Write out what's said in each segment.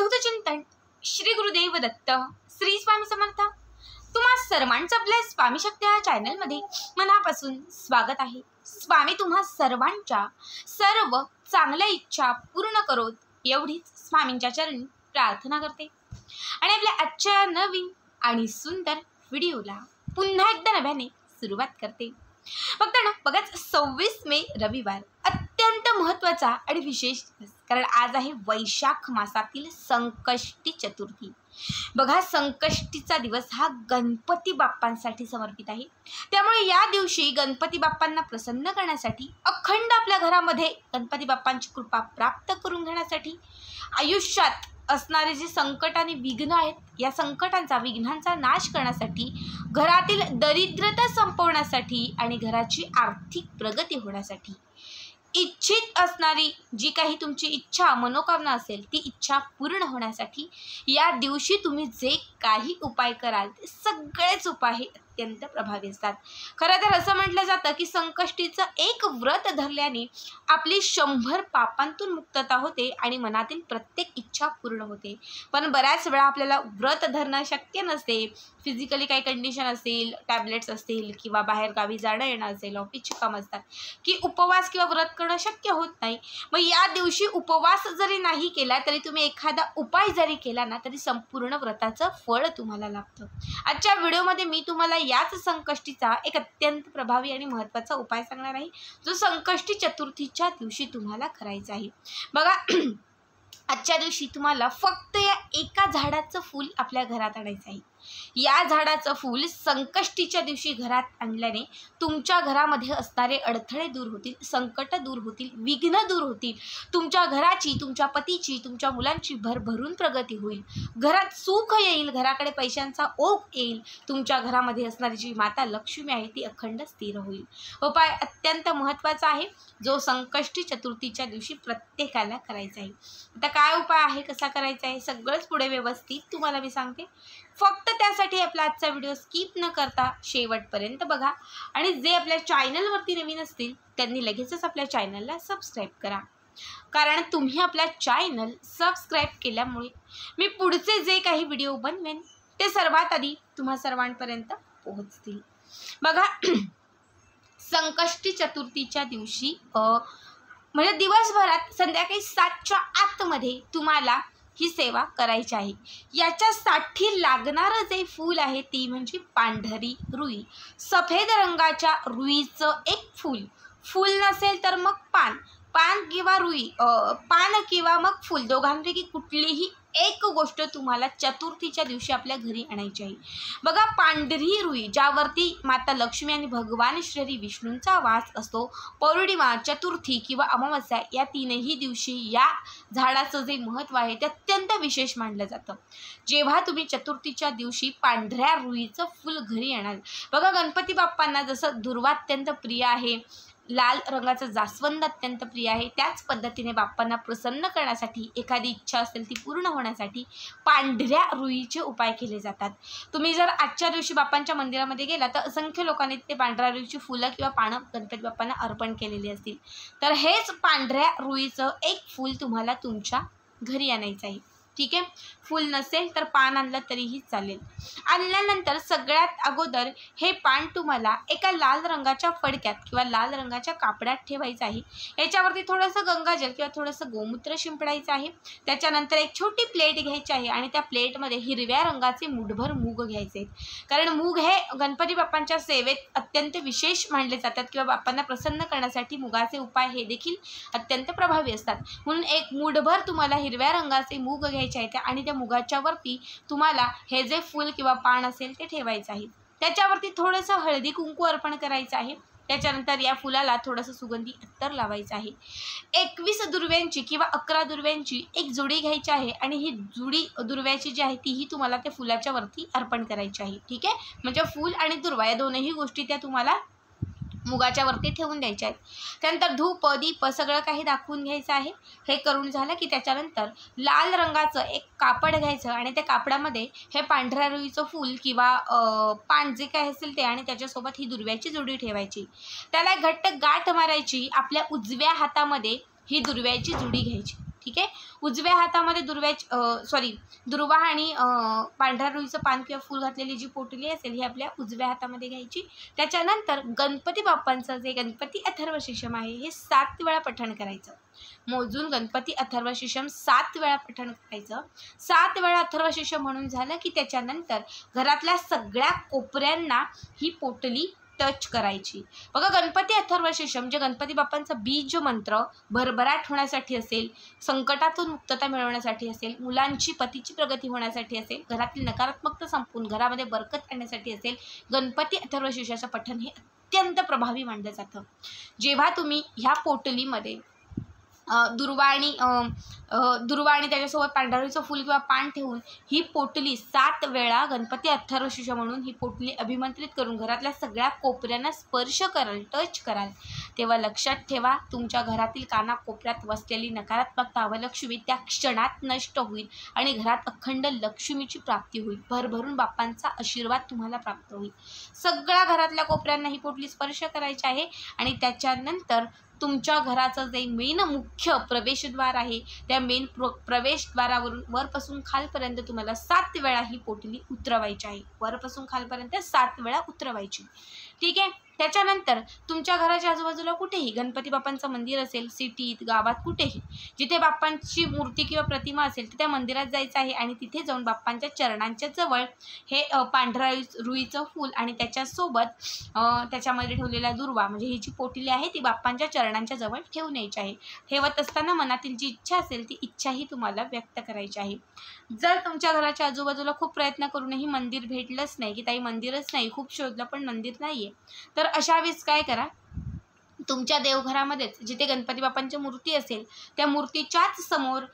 अवधूत चिंतन श्री गुरुदेव दत्त श्री स्वामी समर्थ। तुम्हा सर्वांचं आपल्या स्वामी शक्ती या चॅनलमध्ये मनापासून स्वागत आहे। स्वामी तुम्हा सर्वांच्या सर्व चांगल्या इच्छा पूर्ण करोत एवढीच स्वामींच्या चरणी प्रार्थना करते आणि आपल्या आजच्या नवीन आणि सुंदर व्हिडिओला पुन्हा एकदा नव्याने सुरुवात करते। फक्त ना बघाच 26 मे रविवार अत्यंत महत्त्वाचा आणि विशेष दिवस, कारण आज आहे वैशाख मासातील संकष्टी चतुर्थी। बघा, संकष्टीचा दिवस हा गणपती बाप्पांसाठी समर्पित आहे। त्यामुळे या दिवशी गणपती बाप्पांना प्रसन्न करण्यासाठी, अखंड आपल्या घरामध्ये गणपती बाप्पांची कृपा प्राप्त करून घेण्यासाठी, आयुष्यात असणारे जे संकट आणि विघ्न आहेत या संकटांचा विघ्नांचा नाश करण्यासाठी, घरातील दरिद्रता संपवण्यासाठी आणि घराची आर्थिक प्रगती होण्यासाठी, इच्छित असणारी जी काही तुमची इच्छा मनोकामना असेल ती इच्छा पूर्ण होण्यासाठी या दिवशी तुम्ही जे काही उपाय कराल ते सगळेच उपाय अत्यंत प्रभावी असतात। खरं तर असं म्हटलं जातं की संकष्टीचं एक व्रत धरल्याने आपली 100 पापांतून मुक्तता होते आणि मनातील प्रत्येक इच्छा पूर्ण होते। पण बऱ्याच वेळा आपल्याला व्रत धरणं शक्य नसते, फिजिकली काही कंडिशन असेल, टॅबलेट्स असतील किंवा बाहेर गावी जाणं येणं असेल, ऑफिसची कामं असतात की उपवास किंवा व्रत करणं शक्य होत नाही। मग या दिवशी उपवास जरी नाही केला तरी तुम्ही एखादा उपाय जरी केला ना तरी संपूर्ण व्रताचं फळ तुम्हाला लाभतं। आजच्या व्हिडिओमध्ये मी तुम्हाला याच संकष्टीचा एक अत्यंत प्रभावी आणि महत्त्वाचा उपाय सांगणार आहे, जो संकष्टी चतुर्थीच्या दिवशी तुम्हाला करायचा आहे। बघा, आजच्या दिवशी तुम्हाला फक्त या एका झाडाचं फूल आपल्या घरात आणायचं आहे। या झाडाचं फूल संकष्टीच्या दिवशी घरात आणल्याने तुमच्या घरामध्ये असणारे अडथळे दूर होतील, संकट दूर होतील, विघ्न दूर होतील, तुमच्या घराची, तुमच्या पतीची, तुमच्या मुलांची भरभरून प्रगती होईल, घरात सुख येईल, घराकडे पैशांचा ओघ येईल, तुमच्या घरामध्ये असणारी जी माता लक्ष्मी आहे ती अखंड स्थिर होईल। उपाय अत्यंत महत्त्वाचा आहे, जो संकष्टी चतुर्थीच्या दिवशी प्रत्येकाला करायचा आहे। आता काय उपाय आहे, कसा करायचा आहे, सगळंच पुढे व्यवस्थित तुम्हाला मी सांगते। फक्त त्यासाठी आपला आजचा व्हिडिओ स्किप न करता शेवटपर्यंत बघा आणि जे आपल्या चॅनलवरती नवीन असतील त्यांनी लगेचच आपल्या चॅनलला सबस्क्राईब करा, कारण तुम्ही आपला चॅनल सबस्क्राईब केल्यामुळे मी पुढचे जे काही व्हिडिओ बनवेन ते सर्वात आधी तुम्हा सर्वांपर्यंत पोहोचतील। बघा, संकष्टी चतुर्थीच्या दिवशी म्हणजे दिवसभरात संध्याकाळी 7च्या आतमध्ये तुम्हाला ही सेवा करायची आहे। याच्यासाठी लागणारं जे फूल आहे ती म्हणजे पांढरी रुई, सफेद रंगाच्या रुईचं एक फूल, फूल नसेल तर मग पान किंवा रुई, पान किंवा मग फूल, दोघांपैकी कुठलीही एक गोष्ट तुम्हाला चतुर्थीच्या दिवशी आपल्या घरी आणायची आहे। बघा, पांढरी रुई ज्यावरती माता लक्ष्मी आणि भगवान श्री विष्णूंचा वास असतो, पौर्णिमा, चतुर्थी किंवा अमावस्या या तीनही दिवशी या झाडाचं जे महत्त्व आहे ते अत्यंत विशेष मानलं जातं। जेव्हा तुम्ही चतुर्थीच्या दिवशी पांढऱ्या रुईचं फूल घरी आणाल, बघा गणपती बाप्पांना जसं दुर्वा अत्यंत प्रिय आहे, लाल रंगाचं जास्वंद अत्यंत प्रिय आहे, त्याच पद्धतीने बाप्पांना प्रसन्न करण्यासाठी, एखादी इच्छा असेल ती पूर्ण होण्यासाठी पांढऱ्या रुईचे उपाय केले जातात। तुम्ही जर आजच्या दिवशी बाप्पांच्या मंदिरामध्ये गेला तर असंख्य लोकांनी ते पांढऱ्या रुईची फुलं किंवा पानं गणपती बाप्पांना अर्पण केलेली असतील। तर हेच पांढऱ्या रुईचं एक फूल तुम्हाला तुमच्या घरी आणायचं आहे, ठीक आहे। फूल नसेल तर पान आणलं तरीही चालेल। आणल्यानंतर सगळ्यात अगोदर हे पान तुम्हाला एका लाल रंगाच्या फडक्यात किंवा लाल रंगाच्या कापडात ठेवायचं आहे। याच्यावरती थोडंसं गंगाजल किंवा थोडंसं गोमूत्र शिंपडायचं आहे। त्याच्यानंतर एक छोटी प्लेट घ्यायची आहे आणि त्या प्लेटमध्ये हिरव्या रंगाचे मुठभर मूग घ्यायचे आहेत, कारण मूग हे गणपती बाप्पांच्या सेवेत अत्यंत विशेष मानले जातात किंवा बाप्पांना प्रसन्न करण्यासाठी मुगाचे उपाय हे देखील अत्यंत प्रभावी असतात। म्हणून एक मुठभर तुम्हाला हिरव्या रंगाचे मूग घ्यायचे आहेत आणि त्या मुगाच्या वरती तुम्हाला हे जे फूल किंवा पान असेल ते ठेवायचं आहे। त्याच्यावरती थोडंसं हळदी कुंकू अर्पण करायचं आहे। त्याच्यानंतर या फुलाला थोडंसं सुगंधी अत्तर लावायचं आहे। 21 दुर्व्यांची किंवा 11 दुर्व्यांची एक जुडी घ्यायची आहे आणि ही जुडी दुर्व्याची जी आहे तीही तुम्हाला त्या फुलाच्या वरती अर्पण करायची आहे, ठीक आहे। म्हणजे फूल आणि दुर्वा या दोनही गोष्टी त्या तुम्हाला मुगाच्या वरती ठेवून द्यायच्या आहेत। त्यानंतर धूप दीप सगळं काही दाखवून घ्यायचं आहे। हे करून झालं की त्याच्यानंतर लाल रंगाचं एक कापड घ्यायचं आणि त्या कापडामध्ये हे पांढऱ्या रुईचं फूल किंवा पान जे काही असेल ते आणि त्याच्यासोबत ही दुर्व्याची जोडी ठेवायची। त्याला घट्ट गाठ मारायची। आपल्या उजव्या हातामध्ये ही दुर्व्याची जोडी घ्यायची, ठीक आहे. उजव्या हातामध्ये दुर्वा आणि पांढऱ्या रुईचं पान किंवा फूल घातलेली जी पोटली असेल ही आपल्या उजव्या हातामध्ये घ्यायची. त्याच्यानंतर गणपती बाप्पांचं जे गणपती अथर्व शीर्षम आहे हे 7 वेळा पठण करायचं. मोजून गणपती अथर्व शीर्षम 7 वेळा पठण करायचं. 7 वेळा अथर्व शीर्षम म्हणून झालं की त्याच्यानंतर घरातल्या सगळ्या कोपऱ्यांना ही पोटली टच करायची. बघा, गणपती अथर्व शीर्षम जे गणपती बाप्पांचा बीज मंत्र भरभराट होण्यासाठी असेल, संकटातून मुक्तता मिळवण्यासाठी असेल, मुलांची पतीची प्रगती होण्यासाठी असेल, घरातील नकारात्मकता संपून घरामध्ये बरकत आणण्यासाठी असेल, गणपती अथर्व शीर्षाचं पठण हे अत्यंत प्रभावी मानलं जातं. जेव्हा तुम्ही ह्या पोटलीमध्ये दुर्वा आणि त्याच्यासोबत पांढऱ्या रुईचं फूल किंवा पान ठेवून ही पोटली 7 वेळा गणपती अथर्व शीर्षम म्हणून ही पोटली अभिमंत्रित करून घरातल्या सगळ्या कोपऱ्यांना स्पर्श कराल, टच कराल, तेव्हा लक्षात ठेवा तुमच्या घरातील कानाकोपऱ्यात वसलेली नकारात्मकता व लक्ष्मी त्या क्षणात नष्ट होईल आणि घरात अखंड लक्ष्मीची प्राप्ती होईल. भरभरून बाप्पांचा आशीर्वाद तुम्हाला प्राप्त होईल. सगळ्या घरातल्या कोपऱ्यांना ही पोटली स्पर्श करायची आहे आणि त्याच्यानंतर तुमच्या घराचं जे मेन मुख्य प्रवेशद्वार आहे त्या मेन प्रवेशद्वारावरून वरपासून खालपर्यंत तुम्हाला 7 वेळा ही पोटली उतरवायची आहे. वरपासून खालपर्यंत 7 वेळा उतरवायची. ठीक आहे. त्याच्यानंतर तुमच्या घराच्या आजूबाजूला कुठेही गणपती बाप्पांचं मंदिर असेल, सिटीत, गावात, कुठेही जिथे बाप्पांची मूर्ती किंवा प्रतिमा असेल तर त्या मंदिरात जायचं आहे आणि तिथे जाऊन बाप्पांच्या चरणांच्या जवळ हे पांढऱ्या रुईचं फूल आणि त्याच्यासोबत त्याच्यामध्ये ठेवलेला दुर्वा म्हणजे ही जी पोटली आहे ती बाप्पांच्या चरणांच्या जवळ ठेवून यायची आहे. ठेवत असताना मनातील जी इच्छा असेल ती इच्छाही तुम्हाला व्यक्त करायची आहे. जर तुमच्या घराच्या आजूबाजूला खूप प्रयत्न करूनही मंदिर भेटलंच नाही की ताई मंदिरच नाही, खूप शोधलं पण मंदिर नाही आहे, तर अशा वेळेस काय करा, तुमच्या देवघरामध्येच जिथे गणपती बाप्पांची मूर्ती असेल त्या मूर्तीच्याच समोर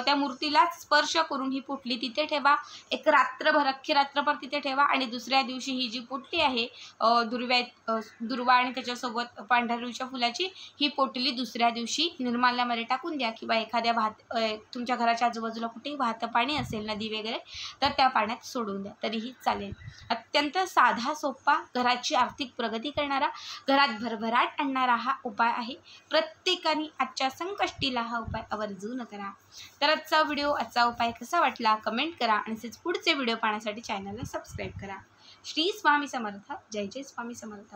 त्या मूर्तीलाच स्पर्श करून ही पोटली तिथे ठेवा. एक रात्रभर, अख्खी रात्रभर तिथे ठेवा आणि दुसऱ्या दिवशी ही जी पोटली आहे दुर्वा आणि त्याच्यासोबत पांढऱ्या रुईच्या फुलाची ही पोटली दुसऱ्या दिवशी निर्माल्यामध्ये टाकून द्या किंवा एखाद्या तुमच्या घराच्या आजूबाजूला कुठेही वाहतं पाणी असेल, नदी वगैरे, तर त्या पाण्यात सोडून द्या तरीही चालेल. अत्यंत साधा सोपा, घराची आर्थिक प्रगती करणारा, घरात भरभराट आणणारा हा उपाय आहे. प्रत्येकाने आजच्या संकष्टीला हा उपाय आवर्जून करा. तर आजचा उपाय कसा वाटला कमेंट करा आणि तसेच पुढचे व्हिडिओ पाहण्यासाठी चॅनलला सबस्क्राईब करा. श्री स्वामी समर्थ. जय जय स्वामी समर्थ.